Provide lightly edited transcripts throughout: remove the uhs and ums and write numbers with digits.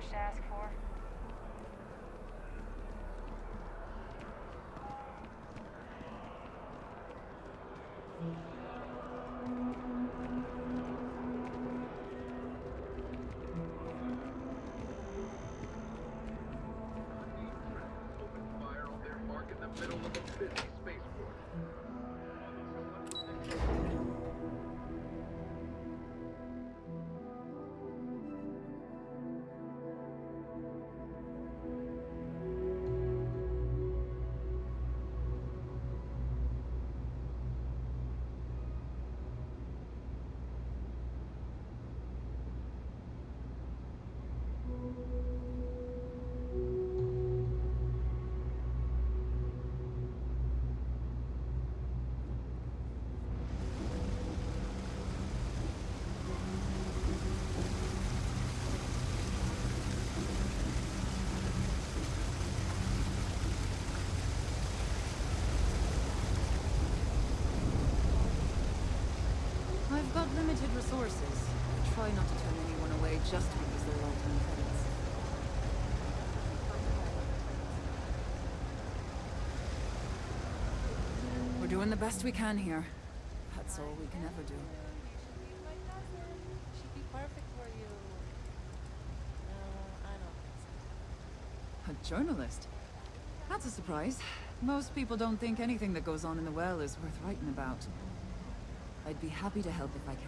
much to ask for. Open fire on their mark in the middle of a busy spaceport. I've got limited resources. I try not to turn anyone away just because they're long-term credits. We're doing the best we can here. That's all we can ever do. You should meet my cousin. She'd be perfect for you. No, I don't think so. A journalist? That's a surprise. Most people don't think anything that goes on in the well is worth writing about. I'd be happy to help if I can.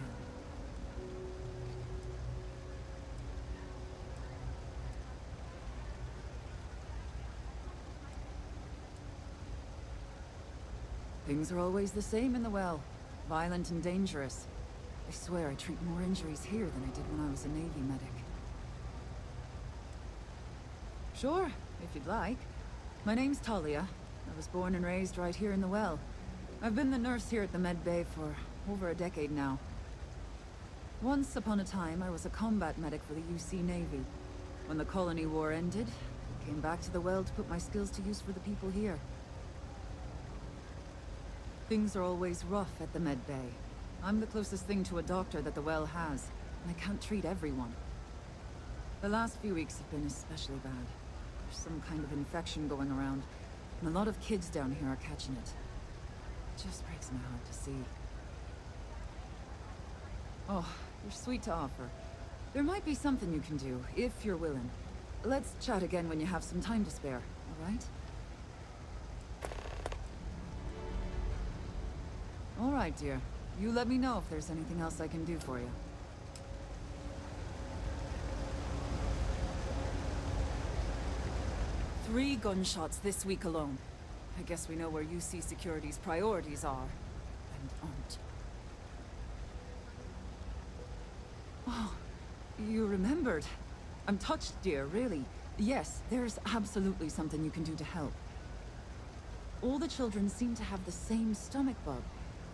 Things are always the same in the well. Violent and dangerous. I swear I treat more injuries here than I did when I was a Navy medic. Sure, if you'd like. My name's Talia. I was born and raised right here in the well. I've been the nurse here at the med bay for over a decade now. Once upon a time, I was a combat medic for the UC Navy. When the colony war ended, I came back to the well to put my skills to use for the people here. Things are always rough at the med bay. I'm the closest thing to a doctor that the well has, and I can't treat everyone. The last few weeks have been especially bad. There's some kind of infection going around, and a lot of kids down here are catching it. It just breaks my heart to see. Oh, you're sweet to offer. There might be something you can do, if you're willing. Let's chat again when you have some time to spare, all right? All right, dear. You let me know if there's anything else I can do for you. Three gunshots this week alone. I guess we know where UC Security's priorities are, and aren't. Oh, you remembered. I'm touched, dear, really. Yes, there's absolutely something you can do to help. All the children seem to have the same stomach bug,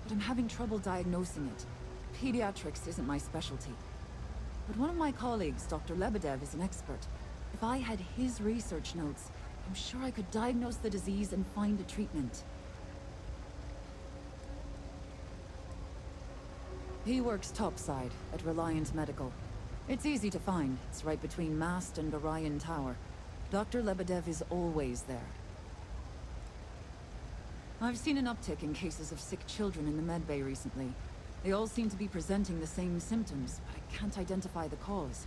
but I'm having trouble diagnosing it. Pediatrics isn't my specialty. But one of my colleagues, Dr. Lebedev, is an expert. If I had his research notes, I'm sure I could diagnose the disease and find a treatment. He works topside at Reliant Medical. It's easy to find. It's right between Mast and Orion Tower. Dr. Lebedev is always there. I've seen an uptick in cases of sick children in the medbay recently. They all seem to be presenting the same symptoms, but I can't identify the cause.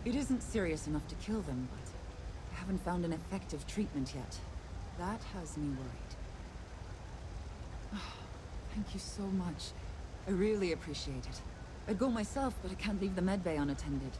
It isn't serious enough to kill them, but I haven't found an effective treatment yet. That has me worried. Oh, thank you so much. I really appreciate it. I'd go myself, but I can't leave the medbay unattended.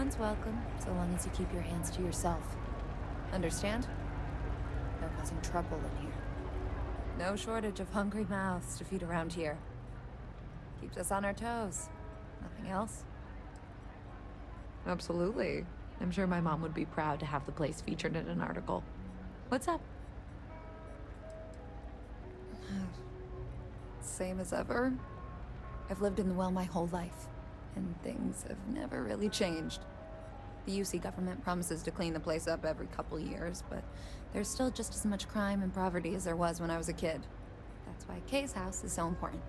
Everyone's welcome, so long as you keep your hands to yourself. Understand? No causing trouble in here. No shortage of hungry mouths to feed around here. Keeps us on our toes. Nothing else? Absolutely. I'm sure my mom would be proud to have the place featured in an article. What's up? Same as ever. I've lived in the well my whole life, and things have never really changed. The UC government promises to clean the place up every couple years, but there's still just as much crime and poverty as there was when I was a kid. That's why Kay's house is so important.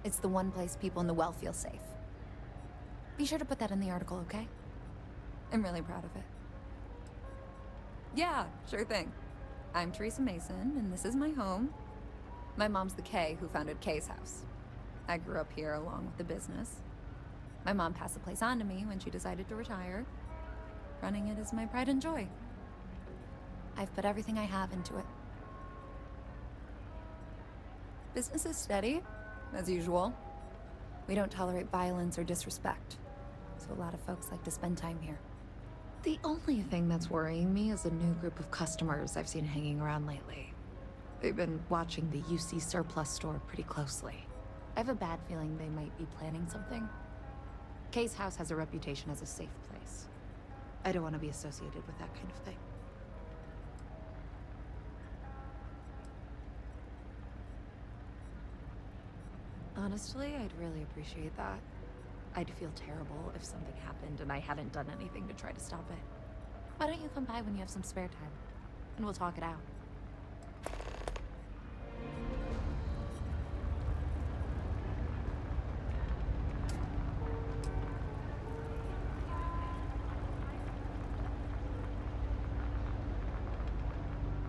It's the one place people in the well feel safe. Be sure to put that in the article, okay? I'm really proud of it. Yeah, sure thing. I'm Teresa Mason, and this is my home. My mom's the Kay who founded Kay's house. I grew up here along with the business. My mom passed the place on to me when she decided to retire. Running it is my pride and joy. I've put everything I have into it. Business is steady, as usual. We don't tolerate violence or disrespect, so a lot of folks like to spend time here. The only thing that's worrying me is a new group of customers I've seen hanging around lately. They've been watching the UC surplus store pretty closely. I have a bad feeling they might be planning something. Kay's house has a reputation as a safe place. I don't want to be associated with that kind of thing. Honestly, I'd really appreciate that. I'd feel terrible if something happened and I hadn't done anything to try to stop it. Why don't you come by when you have some spare time? And we'll talk it out.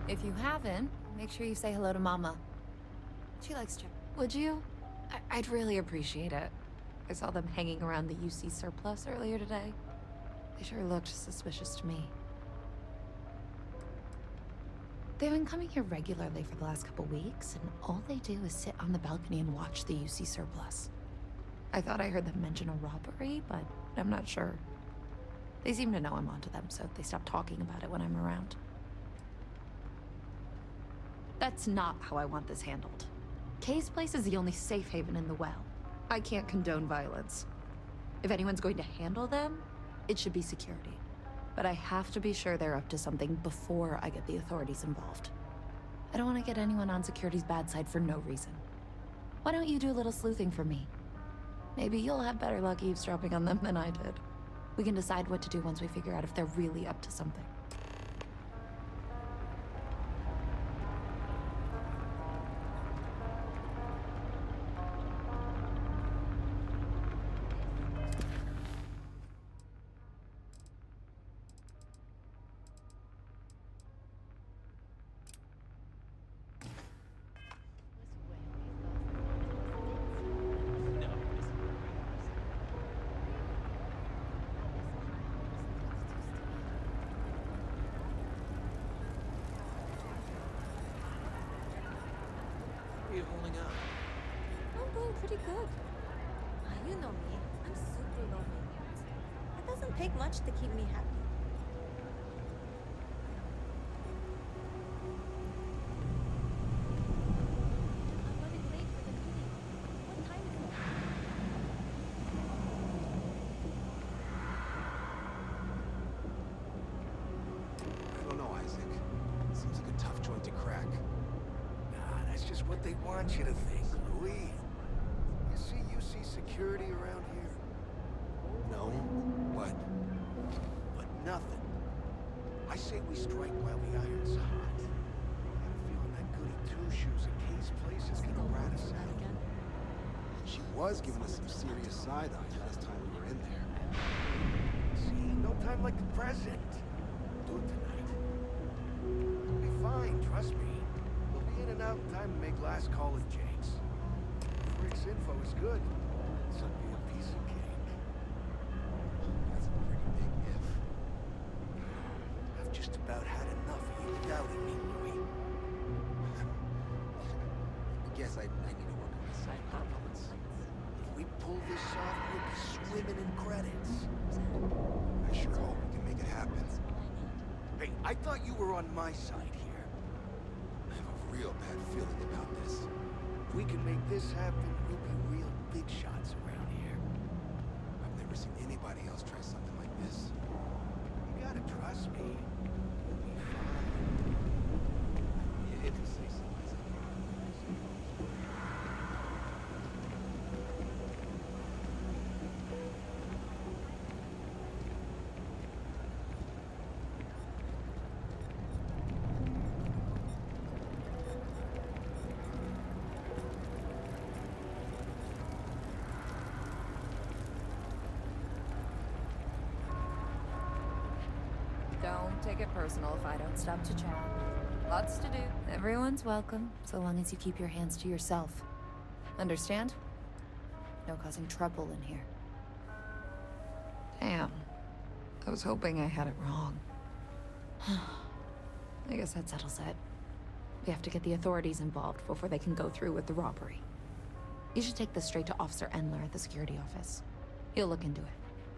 If you haven't, make sure you say hello to Mama. She likes chip. Would you? I'd really appreciate it. I saw them hanging around the UC surplus earlier today. They sure looked suspicious to me. They've been coming here regularly for the last couple weeks, and all they do is sit on the balcony and watch the UC surplus. I thought I heard them mention a robbery, but I'm not sure. They seem to know I'm onto them, so they stop talking about it when I'm around. That's not how I want this handled. Kay's place is the only safe haven in the well. I can't condone violence. If anyone's going to handle them, it should be security. But I have to be sure they're up to something before I get the authorities involved. I don't want to get anyone on security's bad side for no reason. Why don't you do a little sleuthing for me? Maybe you'll have better luck eavesdropping on them than I did. We can decide what to do once we figure out if they're really up to something. How are you holding up? I'm doing pretty good. You know me. I'm super low maintenance. It doesn't take much to keep me happy. I'm running late for the meeting. What time is it? I don't know, Isaac. Seems like a tough joint to crack. Nah, that's just what they want you to think, Louis. You see security around here? No? What? But nothing. I say we strike while the iron's hot. I got a feeling that goody two-shoes at Kay's place is gonna rat us out. She was giving us some serious side-eye last time we were in there. See, no time like the present. Do it tonight. We'll be fine, trust me. We'll be in and out in time to make last call at Jake's. Rick's info is good. This will be a piece of cake. That's a pretty big if. I've just about had enough of you doubting me, Louis. I guess I need to work on my side performance. If we pull this off, we'll be swimming in credits. I sure hope we can make it happen. Hey, I thought you were on my side here. I have a real bad feeling about this. If we can make this happen, we'll be real big shots around here. I've never seen anybody else try something like this. You gotta trust me. We'll be fine. If you say so myself. Don't take it personal if I don't stop to chat. Lots to do. Everyone's welcome, so long as you keep your hands to yourself. Understand? No causing trouble in here. Damn. I was hoping I had it wrong. I guess that settles it. We have to get the authorities involved before they can go through with the robbery. You should take this straight to Officer Endler at the security office. He'll look into it.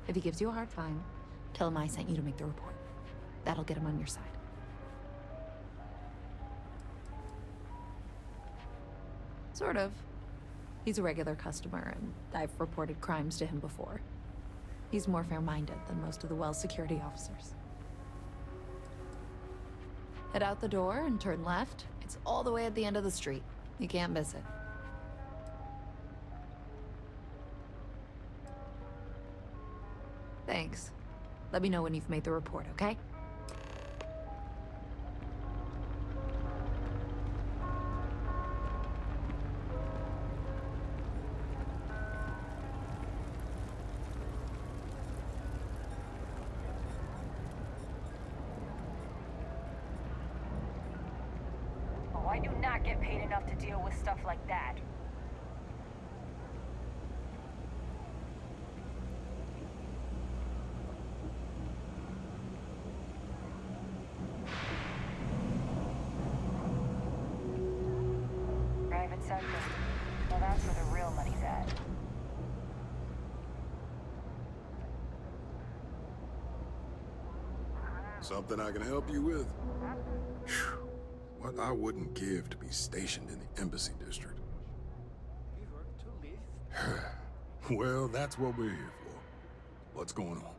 If he gives you a hard time, tell him I sent you to make the report. That'll get him on your side. Sort of. He's a regular customer, and I've reported crimes to him before. He's more fair-minded than most of the Well's security officers. Head out the door and turn left. It's all the way at the end of the street. You can't miss it. Thanks. Let me know when you've made the report, okay? Oh, I do not get paid enough to deal with stuff like that. Private sector. Well, that's where the real money's at. Something I can help you with? Phew. What I wouldn't give to be stationed in the embassy district. Well, that's what we're here for. What's going on?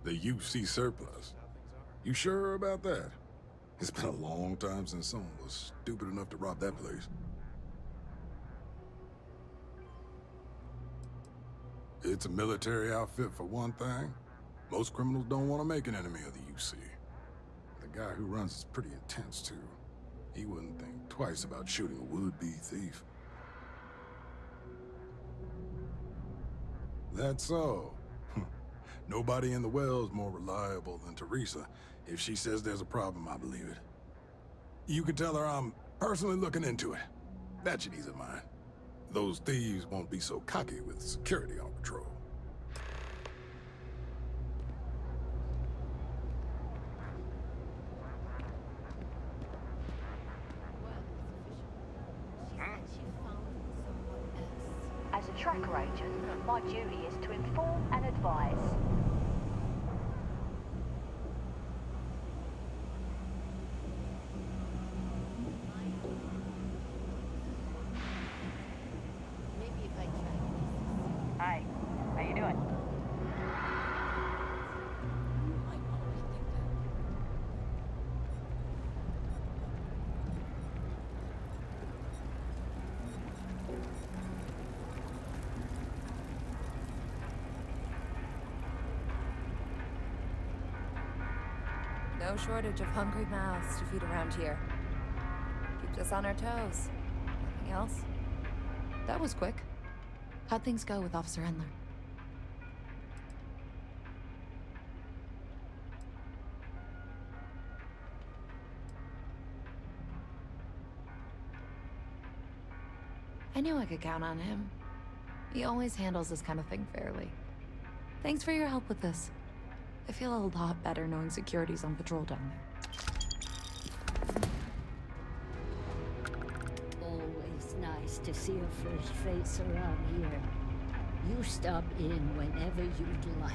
The UC surplus. You sure about that? It's been a long time since someone was stupid enough to rob that place. It's a military outfit for one thing. Most criminals don't want to make an enemy of the UC. The guy who runs is pretty intense, too. He wouldn't think twice about shooting a would-be thief. That's so. Nobody in the Well's more reliable than Teresa. If she says there's a problem, I believe it. You can tell her I'm personally looking into it. That should ease her mind. Those thieves won't be so cocky with security on patrol. As a tracker agent, my duty is to inform and advise. Hi, how you doing? No shortage of hungry mouths to feed around here. Keeps us on our toes. Nothing else? That was quick. How'd things go with Officer Endler? I knew I could count on him. He always handles this kind of thing fairly. Thanks for your help with this. I feel a lot better knowing security's on patrol down there. nice to see a fresh face around here. You stop in whenever you'd like.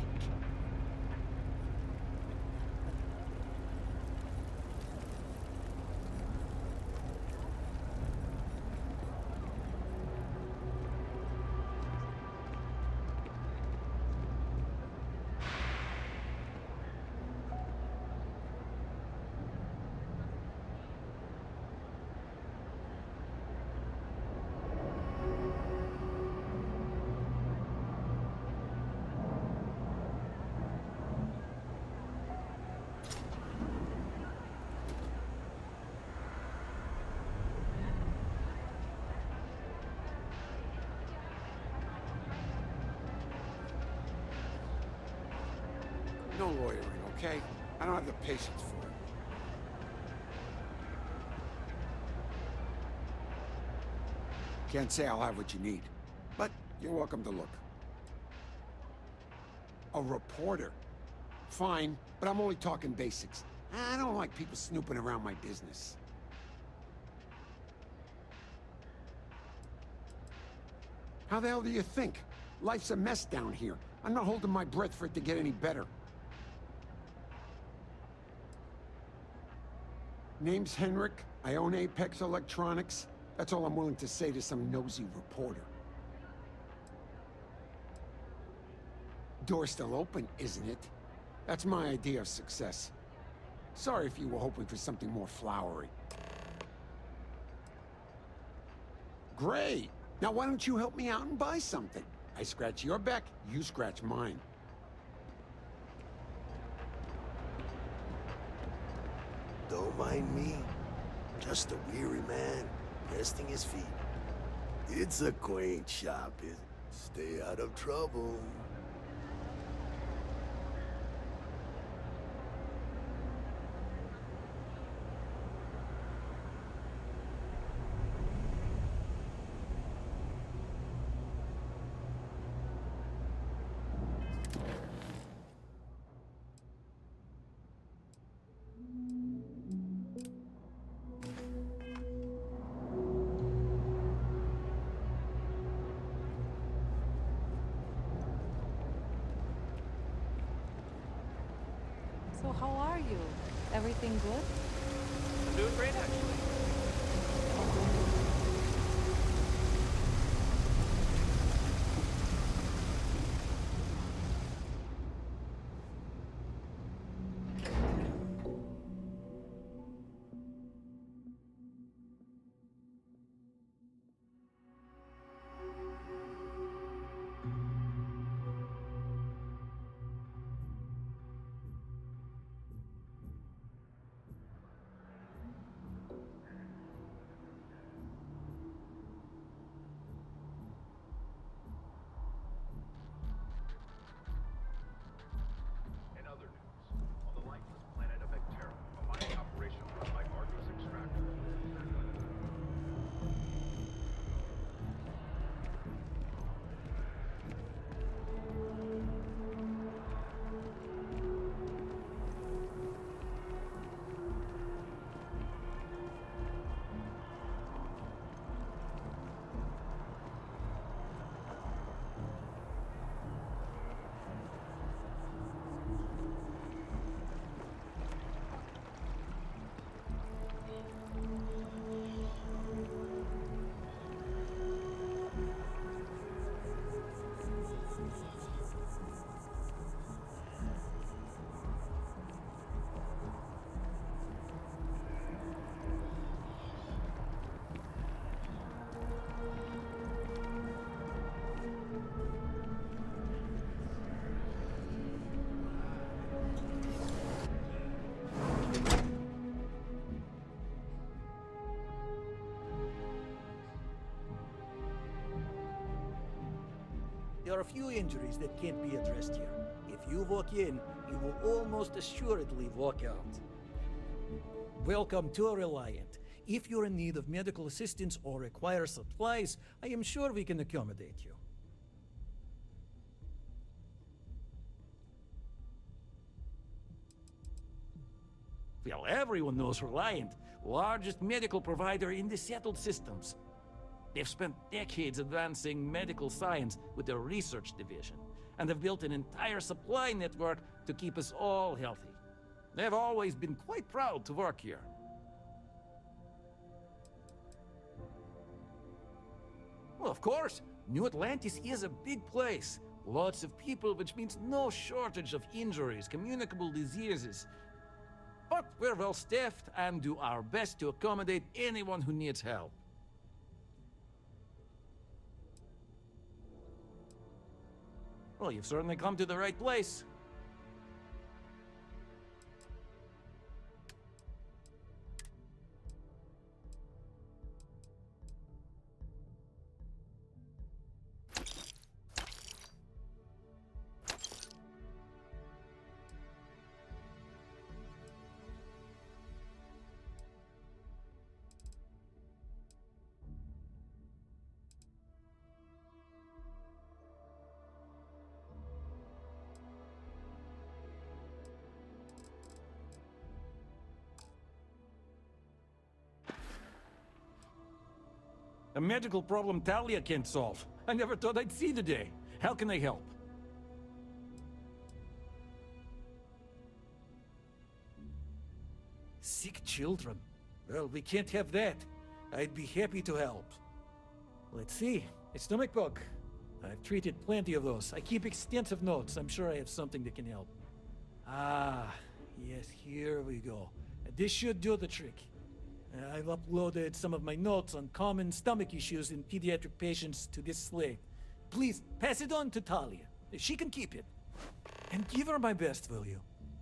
No lawyering, okay? I don't have the patience for it. Can't say I'll have what you need, but you're welcome to look. A reporter? Fine, but I'm only talking basics. I don't like people snooping around my business. How the hell do you think? Life's a mess down here. I'm not holding my breath for it to get any better. Name's Henrik. I own Apex Electronics. That's all I'm willing to say to some nosy reporter. Door's still open, isn't it? That's my idea of success. Sorry if you were hoping for something more flowery. Great! Now why don't you help me out and buy something? I scratch your back, you scratch mine. Don't mind me. Just a weary man, resting his feet. It's a quaint shop, is it? Stay out of trouble. So how are you? Everything good? I'm doing great, actually. There are a few injuries that can't be addressed here. If you walk in, you will almost assuredly walk out. Welcome to Reliant. If you're in need of medical assistance or require supplies, I am sure we can accommodate you. Well, everyone knows Reliant, largest medical provider in the settled systems. They've spent decades advancing medical science with their research division, and have built an entire supply network to keep us all healthy. They've always been quite proud to work here. Well, of course, New Atlantis is a big place. Lots of people, which means no shortage of injuries, communicable diseases. But we're well staffed and do our best to accommodate anyone who needs help. Well, you've certainly come to the right place. A medical problem Talia can't solve. I never thought I'd see the day. How can I help? Sick children. Well, we can't have that. I'd be happy to help. Let's see. A stomach bug. I've treated plenty of those. I keep extensive notes. I'm sure I have something that can help. Ah, yes, here we go. This should do the trick. I've uploaded some of my notes on common stomach issues in pediatric patients to this slate. Please, pass it on to Talia. She can keep it. And give her my best, will you?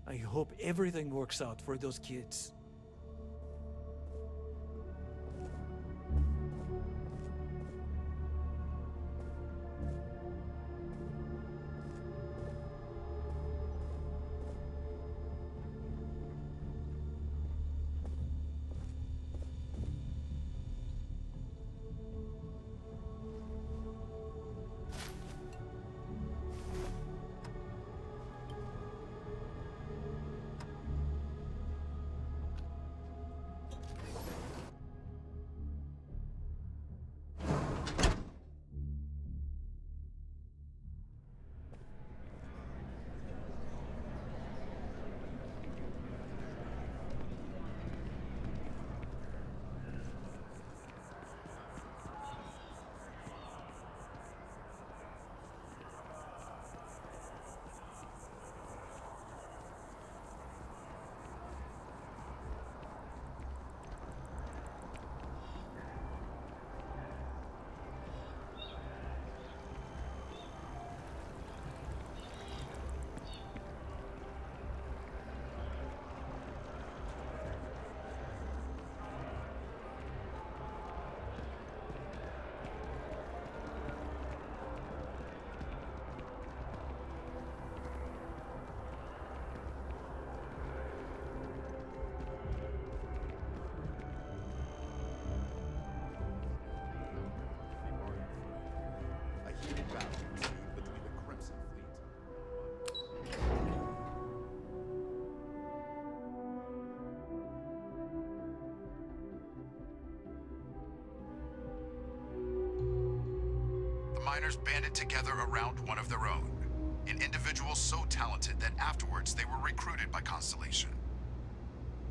I hope everything works out for those kids. Miners banded together around one of their own. An individual so talented that afterwards they were recruited by Constellation.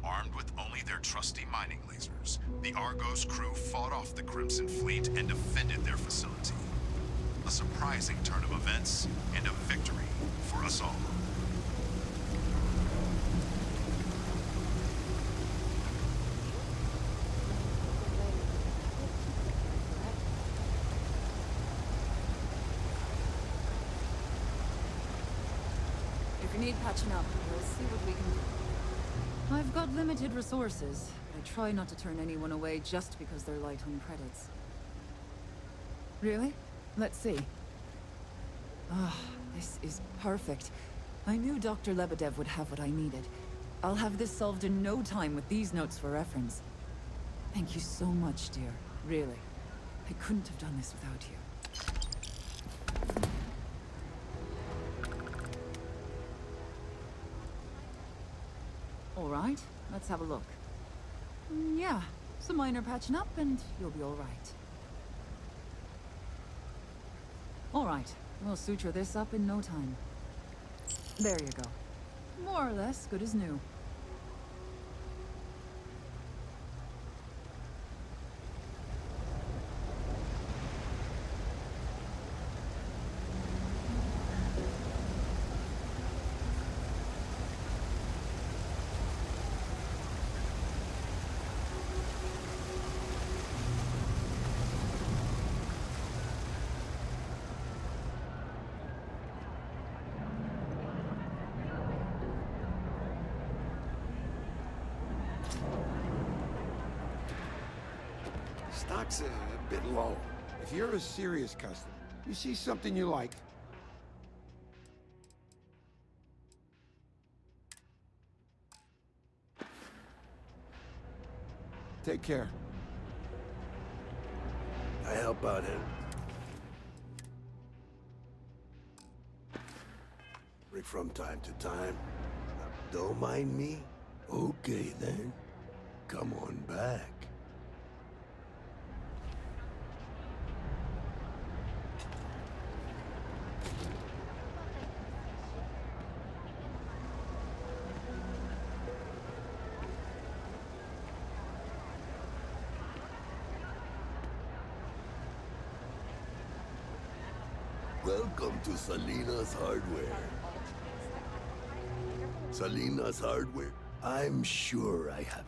Armed with only their trusty mining lasers, the Argos crew fought off the Crimson Fleet and defended their facility. A surprising turn of events and a victory for us all. If you need patching up, we'll see what we can do. I've got limited resources, but I try not to turn anyone away just because they're light on credits. Really? Let's see. Ah, this is perfect. I knew Dr. Lebedev would have what I needed. I'll have this solved in no time with these notes for reference. Thank you so much, dear. Really. I couldn't have done this without you. All right, let's have a look. Yeah, some minor patching up and you'll be all right. All right, we'll suture this up in no time. There you go. More or less good as new. Stock's a bit low. If you're a serious customer, you see something you like, take care. I help out here. From time to time. Don't mind me? Okay then. Come on back. Welcome to Salinas Hardware. Salinas Hardware. I'm sure I have...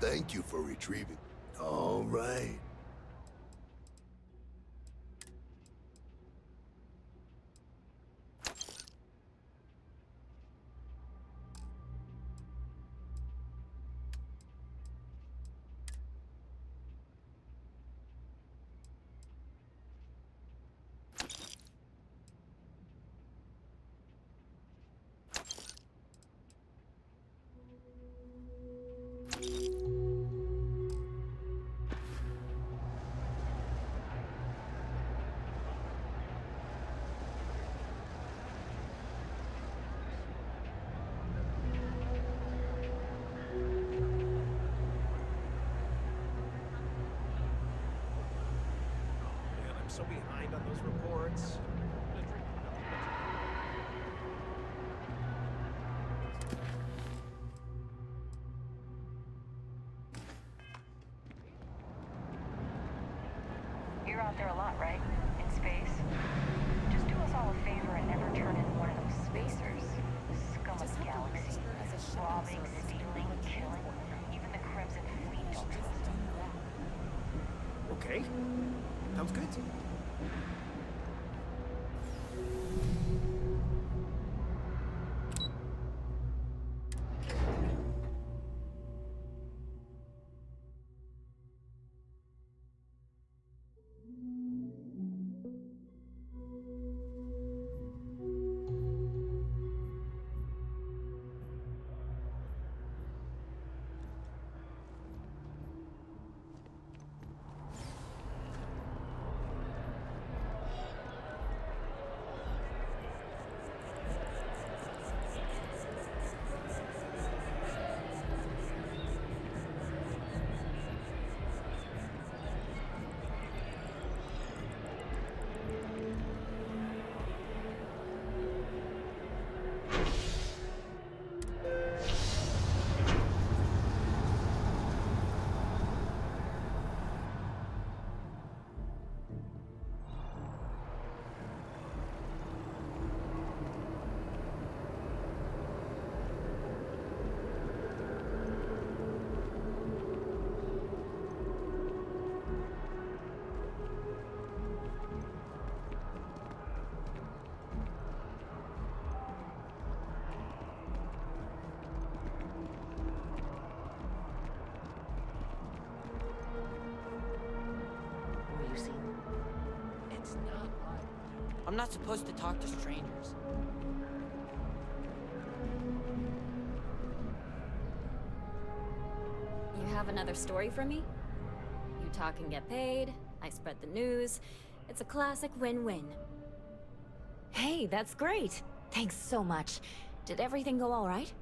Thank you for retrieving. All right. So behind on those reports. You're out there a lot, right? In space? Just do us all a favor and never turn in one of those spacers. The scum of the galaxy. Robbing, stealing, killing. Even the Crimson Fleet don't trust them. Okay. Sounds good. I'm not supposed to talk to strangers. You have another story for me? You talk and get paid, I spread the news. It's a classic win-win. Hey, that's great! Thanks so much. Did everything go all right?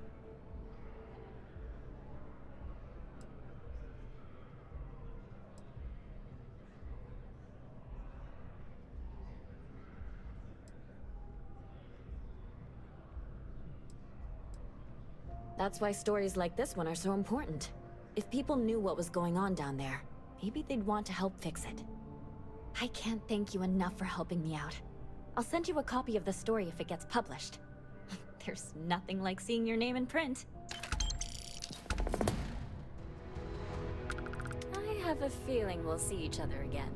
That's why stories like this one are so important. If people knew what was going on down there, maybe they'd want to help fix it. I can't thank you enough for helping me out. I'll send you a copy of the story if it gets published. There's nothing like seeing your name in print. I have a feeling we'll see each other again.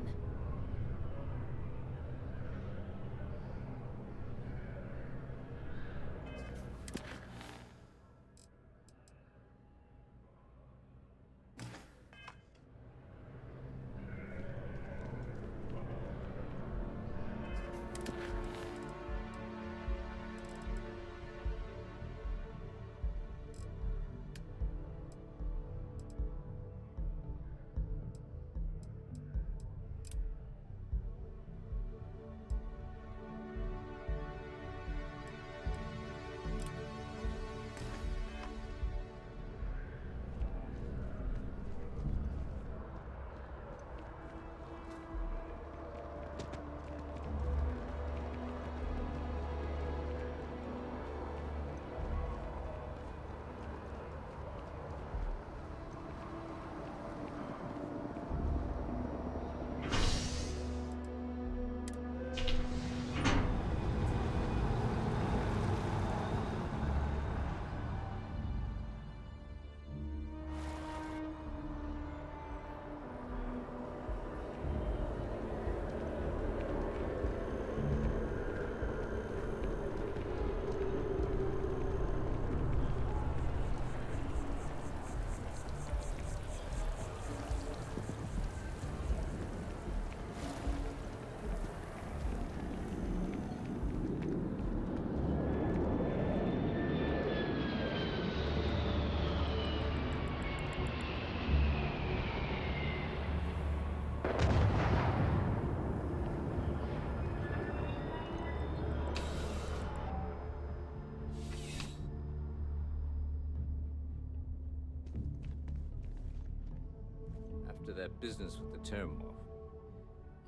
After that business with the Terramorph,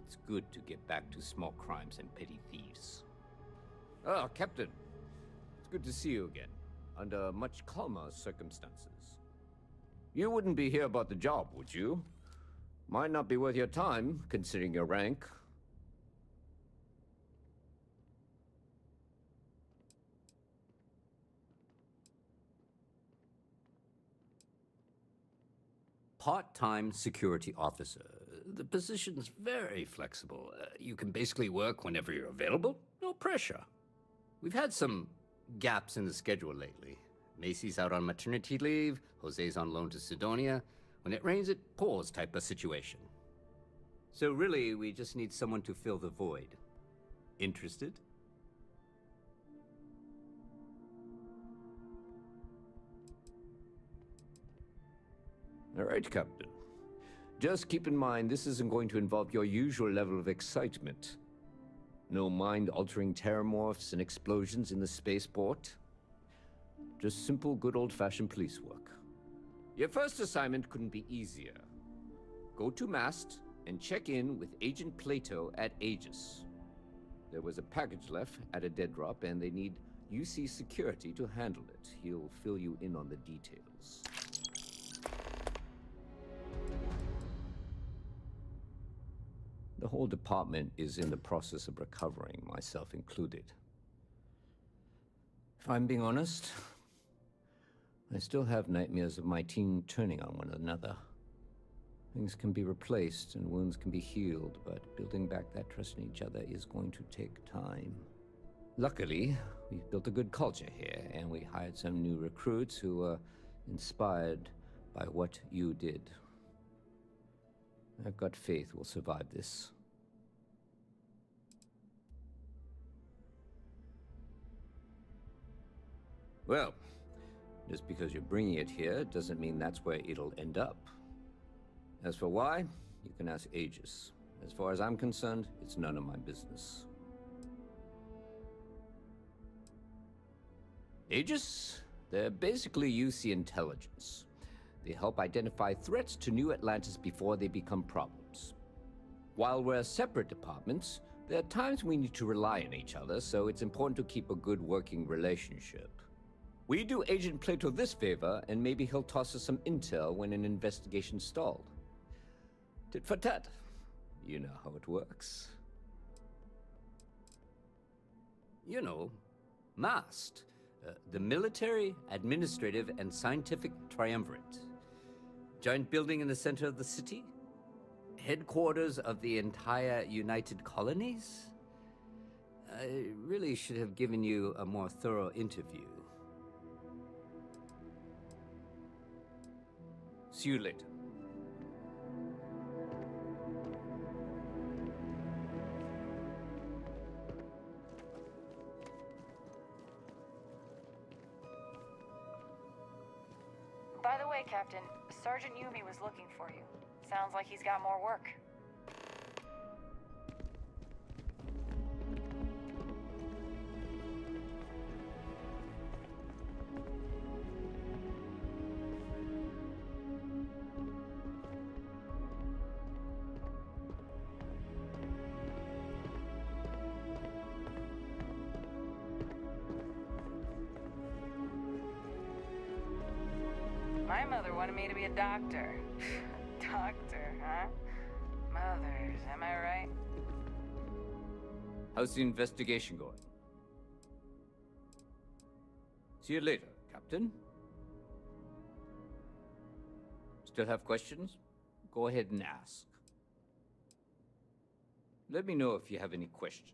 it's good to get back to small crimes and petty thieves. Ah, Captain. It's good to see you again, under much calmer circumstances. You wouldn't be here about the job, would you? Might not be worth your time, considering your rank. Part-time security officer. The position's very flexible. You can basically work whenever you're available. No pressure. We've had some gaps in the schedule lately. Macy's out on maternity leave, Jose's on loan to Sidonia. When it rains, it pours type of situation. So really, we just need someone to fill the void. Interested? All right, Captain. Just keep in mind, this isn't going to involve your usual level of excitement. No mind-altering terramorphs and explosions in the spaceport. Just simple, good old-fashioned police work. Your first assignment couldn't be easier. Go to Mast and check in with Agent Plato at Aegis. There was a package left at a dead drop, and they need UC security to handle it. He'll fill you in on the details. The whole department is in the process of recovering, myself included. If I'm being honest, I still have nightmares of my team turning on one another. Things can be replaced and wounds can be healed, but building back that trust in each other is going to take time. Luckily, we've built a good culture here, and we hired some new recruits who were inspired by what you did. I've got faith we'll survive this. Well, just because you're bringing it here doesn't mean that's where it'll end up. As for why, you can ask Aegis. As far as I'm concerned, it's none of my business. Aegis? They're basically UC intelligence. They help identify threats to New Atlantis before they become problems. While we're separate departments, there are times we need to rely on each other, so it's important to keep a good working relationship. We do Agent Plato this favor, and maybe he'll toss us some intel when an investigation's stalled. Tit for tat. You know how it works. You know, MAST. The Military, Administrative, and Scientific Triumvirate. Giant building in the center of the city? Headquarters of the entire United Colonies? I really should have given you a more thorough interview. See you later. By the way, Captain, Sergeant Yumi was looking for you. Sounds like he's got more work. My mother wanted me to be a doctor. Doctor, huh? Mothers, am I right? How's the investigation going? See you later, Captain. Still have questions? Go ahead and ask. Let me know if you have any questions.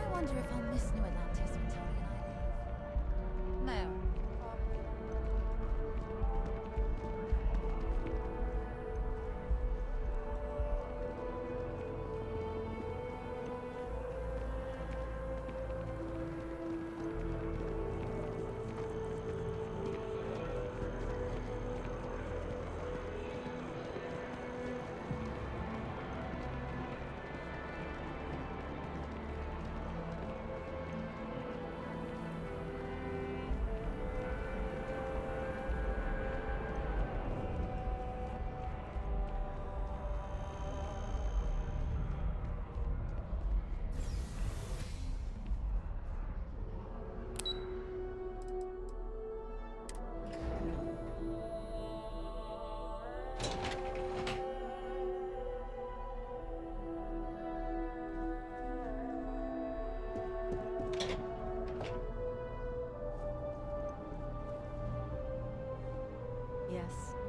I wonder if I'll miss New Atlantis when Tony and I leave. No.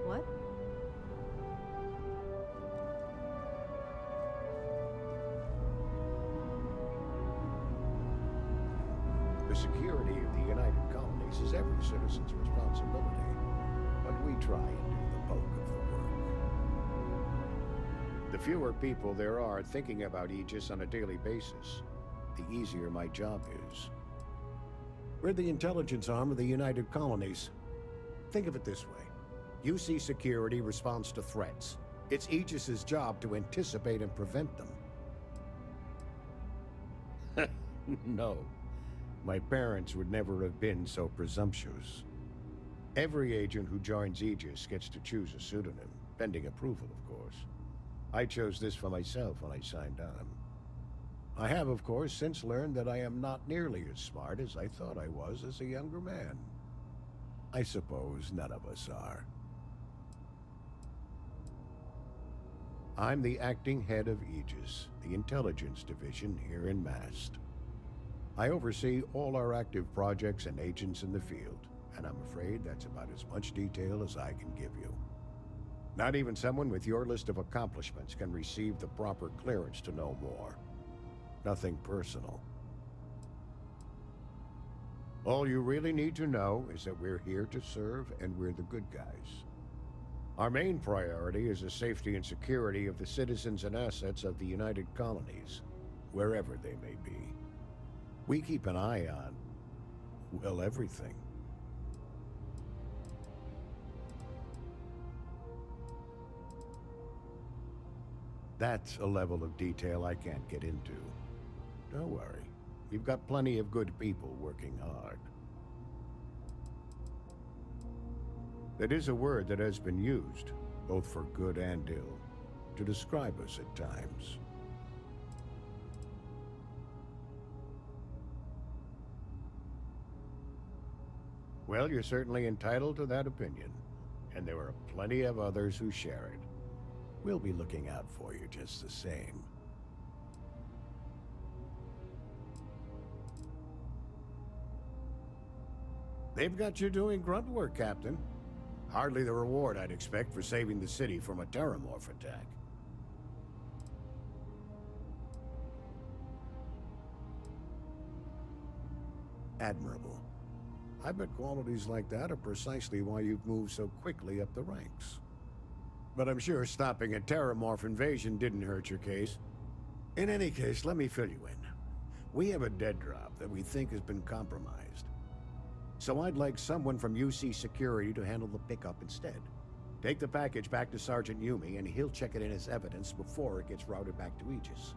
What? The security of the United Colonies is every citizen's responsibility, but we try and do the bulk of the work. The fewer people there are thinking about Aegis on a daily basis, the easier my job is. We're the intelligence arm of the United Colonies. Think of it this way. UC security responds to threats. It's Aegis's job to anticipate and prevent them. No. My parents would never have been so presumptuous. Every agent who joins Aegis gets to choose a pseudonym, pending approval, of course. I chose this for myself when I signed on. I have, of course, since learned that I am not nearly as smart as I thought I was as a younger man. I suppose none of us are. I'm the acting head of Aegis, the intelligence division here in Mast. I oversee all our active projects and agents in the field, and I'm afraid that's about as much detail as I can give you. Not even someone with your list of accomplishments can receive the proper clearance to know more. Nothing personal. All you really need to know is that we're here to serve and we're the good guys. Our main priority is the safety and security of the citizens and assets of the United Colonies, wherever they may be. We keep an eye on, well, everything. That's a level of detail I can't get into. Don't worry. We've got plenty of good people working hard. That is a word that has been used, both for good and ill, to describe us at times. Well, you're certainly entitled to that opinion, and there are plenty of others who share it. We'll be looking out for you just the same. They've got you doing grunt work, Captain. Hardly the reward I'd expect for saving the city from a Terramorph attack. Admirable. I bet qualities like that are precisely why you've moved so quickly up the ranks. But I'm sure stopping a Terramorph invasion didn't hurt your case. In any case, let me fill you in. We have a dead drop that we think has been compromised. So I'd like someone from UC Security to handle the pickup instead. Take the package back to Sergeant Yumi, and he'll check it in as evidence before it gets routed back to Aegis.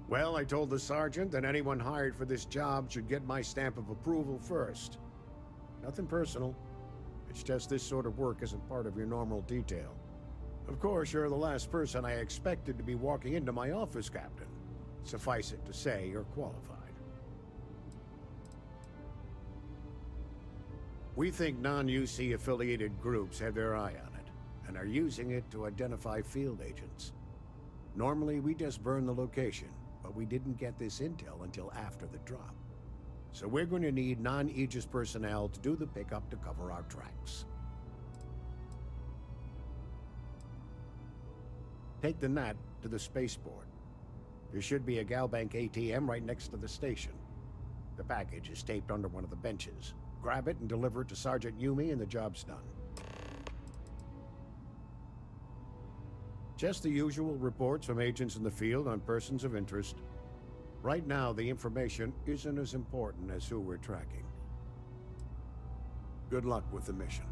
Well, I told the sergeant that anyone hired for this job should get my stamp of approval first. Nothing personal. It's just this sort of work isn't part of your normal detail. Of course, you're the last person I expected to be walking into my office, Captain. Suffice it to say, you're qualified. We think non-UC affiliated groups have their eye on it, and are using it to identify field agents. Normally, we just burn the location, but we didn't get this intel until after the drop. So we're going to need non-Aegis personnel to do the pickup to cover our tracks. Take the NAT to the spaceport. There should be a Galbank ATM right next to the station. The package is taped under one of the benches. Grab it and deliver it to Sergeant Yumi and the job's done. Just the usual reports from agents in the field on persons of interest. Right now, the information isn't as important as who we're tracking. Good luck with the mission.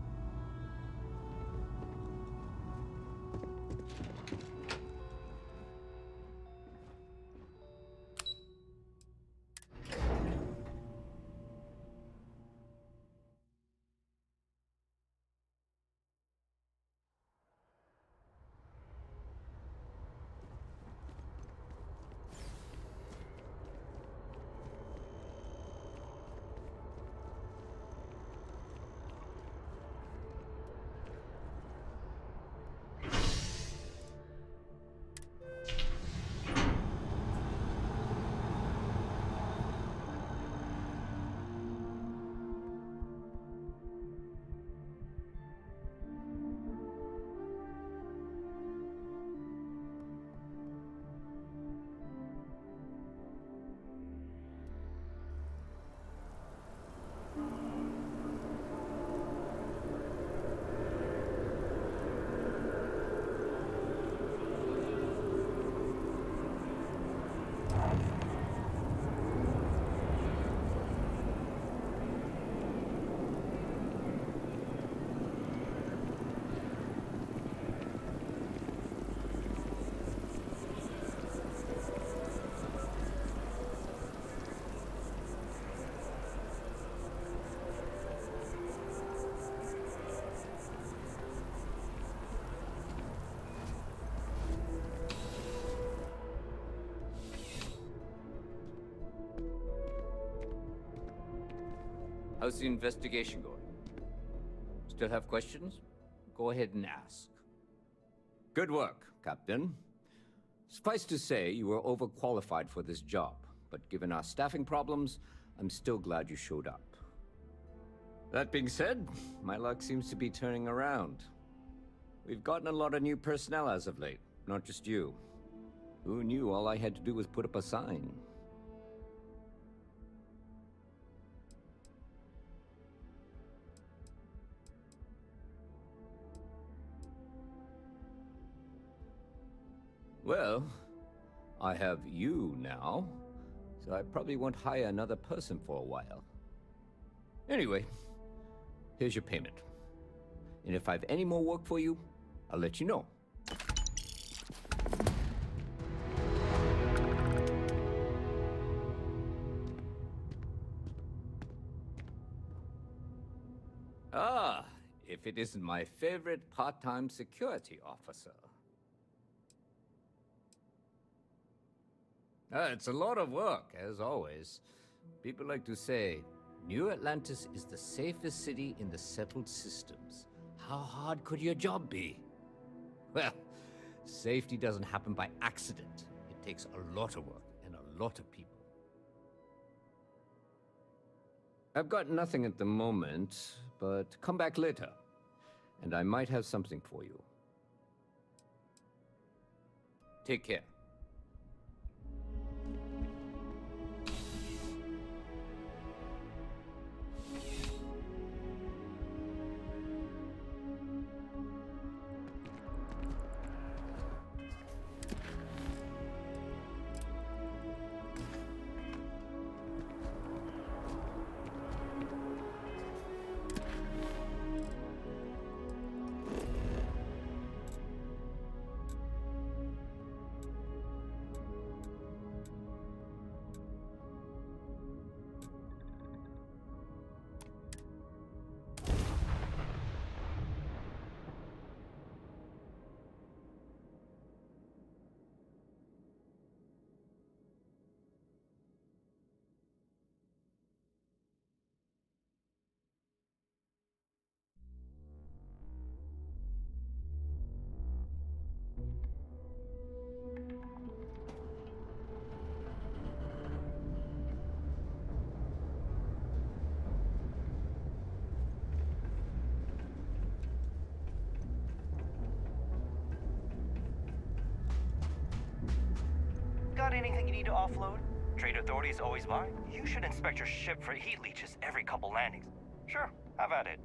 How's the investigation going? Still have questions? Go ahead and ask. Good work, Captain. Suffice to say, you were overqualified for this job, but given our staffing problems, I'm still glad you showed up. That being said, my luck seems to be turning around. We've gotten a lot of new personnel as of late, not just you. Who knew all I had to do was put up a sign? Well, I have you now, so I probably won't hire another person for a while. Anyway, here's your payment. And if I have any more work for you, I'll let you know. Ah, if it isn't my favorite part-time security officer. It's a lot of work, as always. People like to say, New Atlantis is the safest city in the settled systems. How hard could your job be? Well, safety doesn't happen by accident. It takes a lot of work and a lot of people. I've got nothing at the moment, but come back later, and I might have something for you. Take care. Got anything you need to offload? Trade authorities always buy. You should inspect your ship for heat leeches every couple landings. Sure, have at it.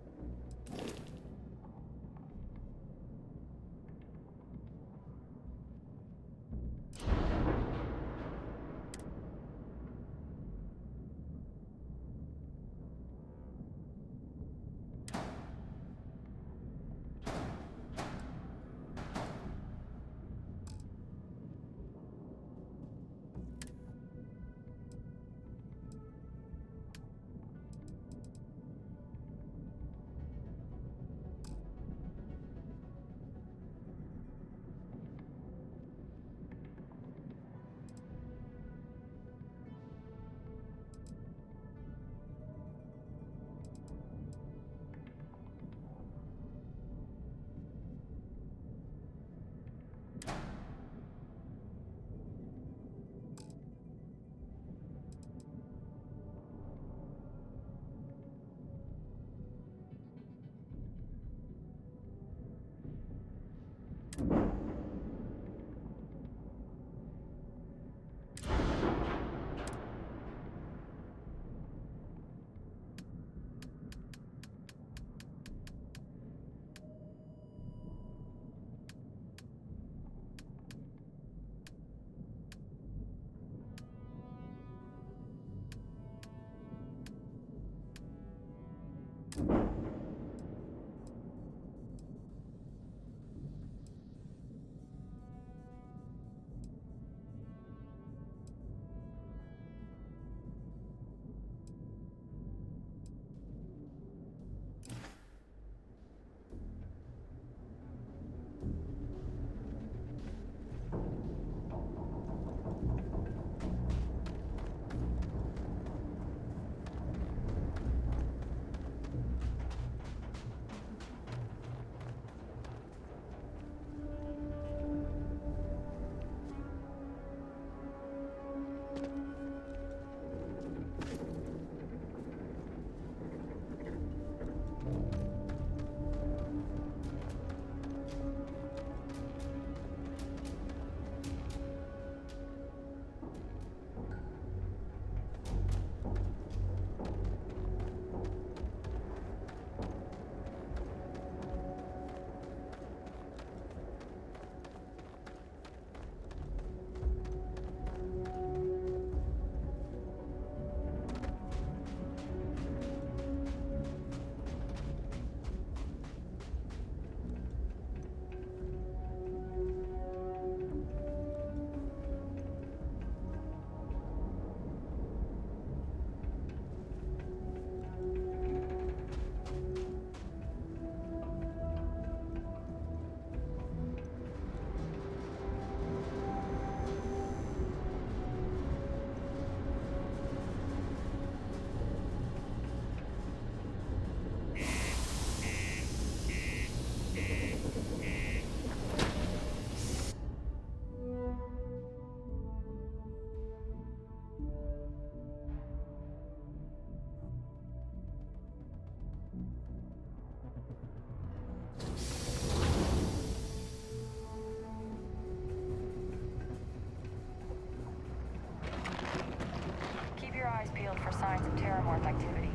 signs of terramorph activity.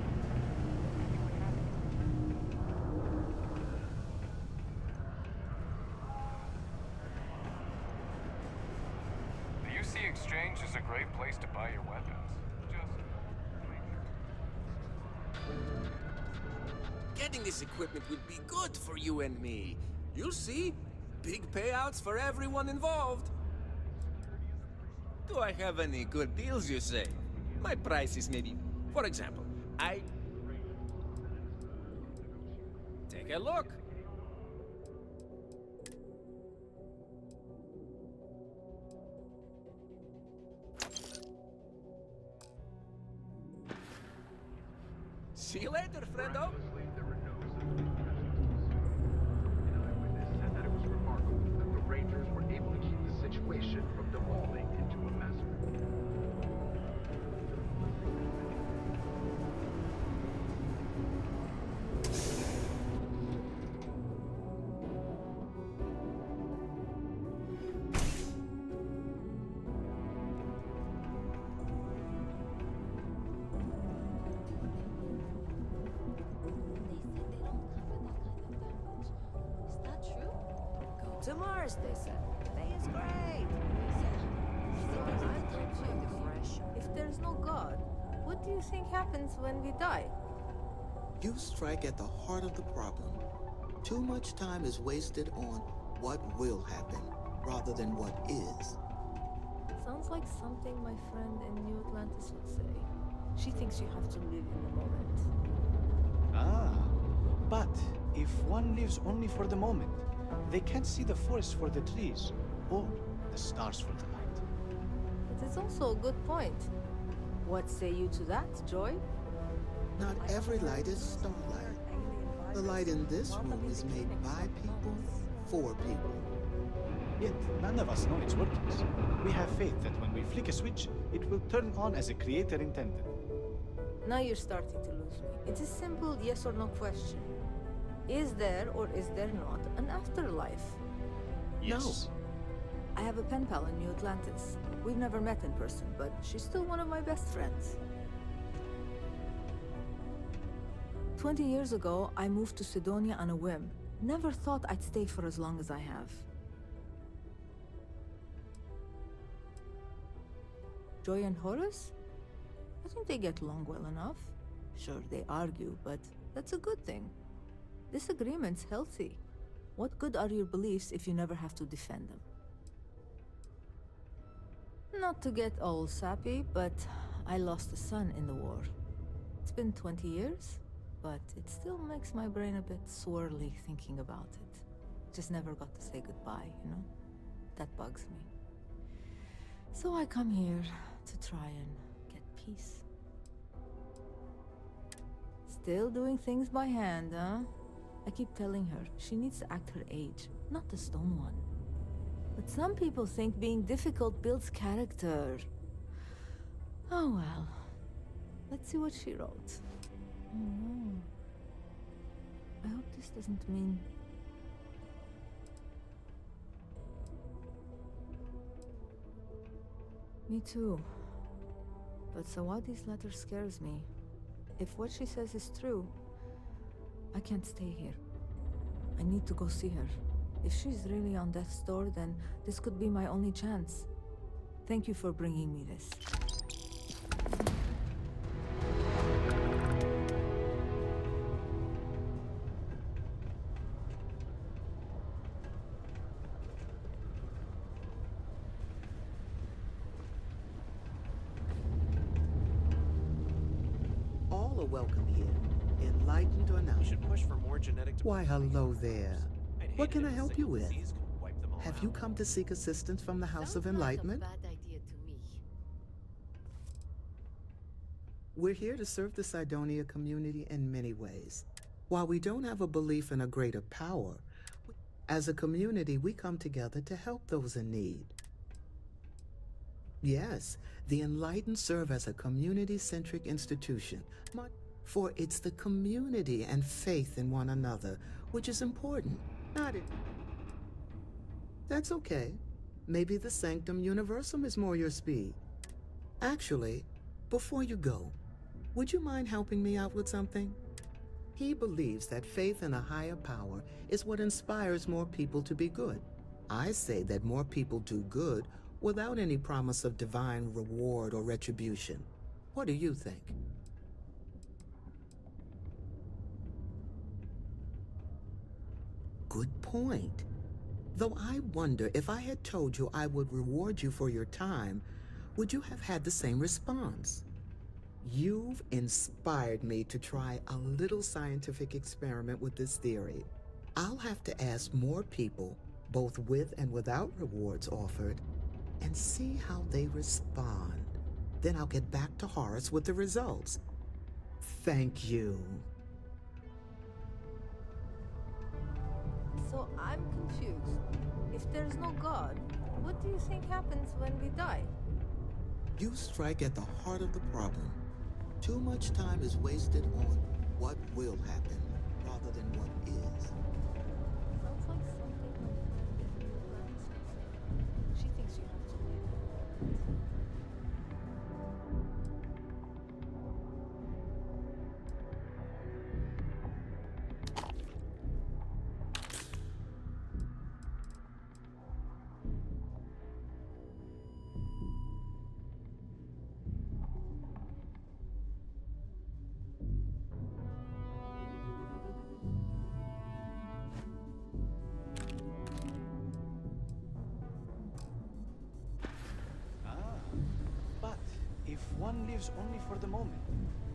The UC Exchange is a great place to buy your weapons. Getting this equipment will be good for you and me. You'll see. Big payouts for everyone involved. Do I have any good deals, you say? My price is maybe... For example, Take a look. See you later, friendo. Said that it was remarkable that the Rangers were able to keep the situation from devolving into a massacre. To Mars, they said. Pay is great. If there's no God, what do you think happens when we die? You strike at the heart of the problem. Too much time is wasted on what will happen, rather than what is. Sounds like something my friend in New Atlantis would say. She thinks you have to live in the moment. Ah, but if one lives only for the moment, they can't see the forest for the trees, or the stars for the night. It is also a good point. What say you to that, Joy? Not every light is starlight. The light in this room is made by people, for people. Yet none of us know its workings. We have faith that when we flick a switch, it will turn on as the creator intended. Now you're starting to lose me. It's a simple yes or no question. Is there or is there not an afterlife? Yes. No. I have a pen pal in New Atlantis. We've never met in person, but she's still one of my best friends. 20 years ago, I moved to Sidonia on a whim. Never thought I'd stay for as long as I have. Joy and Horus? I think they get along well enough. Sure, they argue, but that's a good thing. Disagreement's healthy. What good are your beliefs if you never have to defend them? Not to get all sappy, but I lost a son in the war. It's been 20 years, but it still makes my brain a bit swirly thinking about it. Just never got to say goodbye, you know? That bugs me. So I come here to try and get peace. Still doing things by hand, huh? I keep telling her she needs to act her age, not the stone one. But some people think being difficult builds character. Oh well. Let's see what she wrote. Oh no. I hope this doesn't mean... Me too. But Sawadi's letter scares me. If what she says is true, I can't stay here. I need to go see her. If she's really on death's door, then this could be my only chance. Thank you for bringing me this. All are welcome here, enlightened or not. You should push for more genetic... Why, hello there. What can I help you with? Have you come to seek assistance from the House of Enlightenment? Bad idea to me. We're here to serve the Sidonia community in many ways. While we don't have a belief in a greater power, as a community, we come together to help those in need. Yes, the Enlightened serve as a community-centric institution, for it's the community and faith in one another which is important, not it. That's okay. Maybe the Sanctum Universum is more your speed. Actually, before you go, Would you mind helping me out with something? He believes that faith in a higher power is what inspires more people to be good. I say that more people do good without any promise of divine reward or retribution. What do you think? Good point. Though I wonder if I had told you I would reward you for your time, would you have had the same response? You've inspired me to try a little scientific experiment with this theory. I'll have to ask more people, both with and without rewards offered, and see how they respond. Then I'll get back to Horace with the results. Thank you. So I'm confused. If there's no God, what do you think happens when we die? You strike at the heart of the problem. Too much time is wasted on what will happen rather than what is. Sounds like something my friend Gladys would say. She thinks you have to live. But if one lives only for the moment,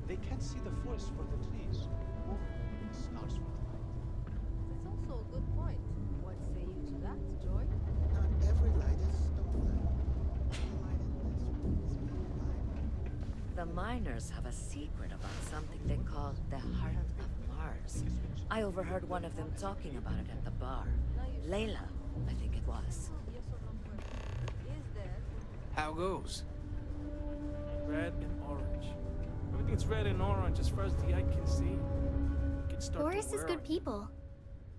they can't see the forest for the trees, or the stars for the night. That's also a good point. What say you to that, Joy? Not every light is stolen. The light in this room is made by... The miners have a secret about something they call the Heart of Mars. I overheard one of them talking about it at the bar. Layla, I think it was. How goes? Red and orange. Everything's red and orange as far as the eye can see. We can start Boris to is wear good on. people.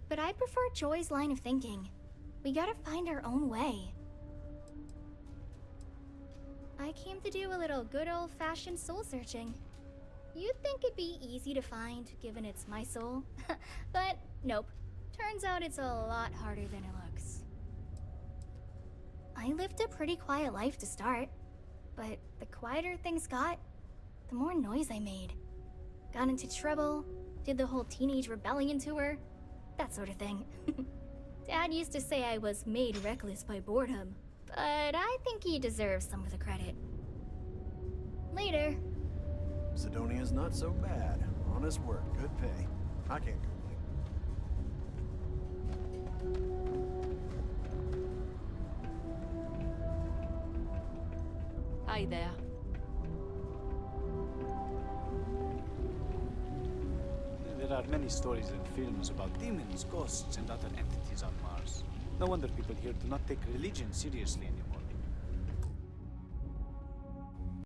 But I prefer Joy's line of thinking. We gotta find our own way. I came to do a little good old-fashioned soul searching. You'd think it'd be easy to find, given it's my soul. But nope. Turns out it's a lot harder than it looks. I lived a pretty quiet life to start. But the quieter things got, the more noise I made. Got into trouble, did the whole teenage rebellion tour, that sort of thing. Dad used to say I was made reckless by boredom, but I think he deserves some of the credit. Later. Sidonia's not so bad. Honest work, good pay. I can't complain. Hi there. There are many stories and films about demons, ghosts, and other entities on Mars. No wonder people here do not take religion seriously anymore.